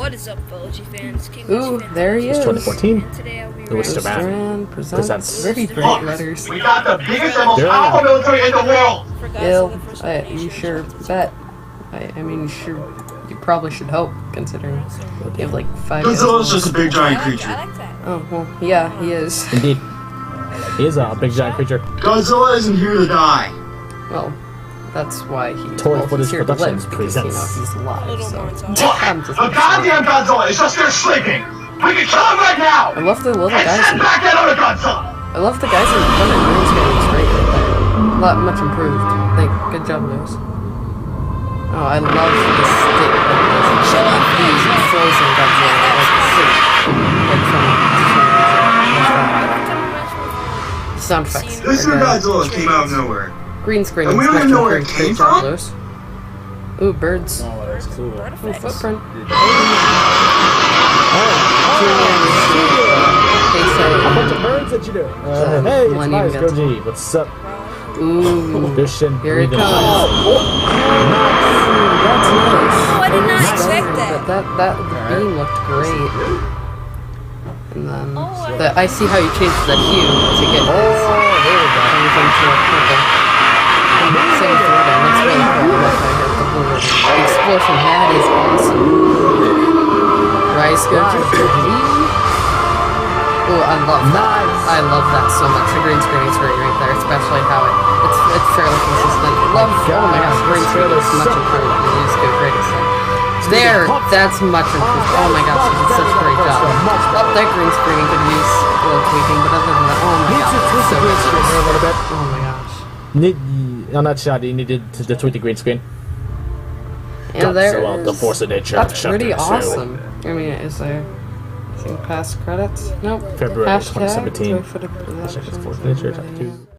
What is up, fellow G fans? Ooh, there he is. 2014. And today I'll be Which reacting presents very bright Look, letters. we got the biggest and most powerful military in the world! for Bill, Godzilla first place. you sure bet. I mean, you probably should hope, considering you have like 5 Godzilla's just a big giant I creature. like that. Oh, well, yeah, he is. Indeed. He is a big giant creature. Godzilla isn't here to die. Well, that's why he Toy well, Footage he's here to Productions live, because, you know, presents. he's A alive, little so... more inside. Look, the goddamn Godzilla is just there sleeping! We can kill him right now! I love the little And guys send in... back that other Godzilla! I love the guys in the front of green screen. It's great right there. A lot, much improved. Good job, guys. Oh, I love the stick of these frozen Godzilla, like the stick, like from sound effects. This are new good. Godzilla came out of nowhere. Green screen. And we don't even know where it came from? Ooh, birds. Oh, that's cool. Ooh, footprint. A bunch of birds that you do. Hey, it's Millennium nice, Godzilla. Goji. What's up? Ooh, Fishing. here it breathing. comes. That's nice. Oh, I did not Nice. expect But that. the beam looked great. And then Oh, I see how you changed the hue to get Oh, there we go. everything to a purple. And same for them. That's really cool. I like how I got the blue. The explosion hat is awesome. Rice Goji. Ooh, I love that. I love that so much. The green screen is great right there, especially how it's fairly consistent. Love. Oh my gosh, green screen is much improved. You just go great. There, that's much improved. Oh my gosh, you did such a great job. Up that green screen could use a little tweaking, but other than that, oh my gosh, it's so green screen here a little bit. oh my gosh. On that shot, you needed to tweet the green screen. And there, So, the force of nature. that's pretty chapter two. awesome. I mean, is there anything past credits? Nope. February Hashtag 2017. Toy Footage Hashtag Productions. force of nature, chapter 2.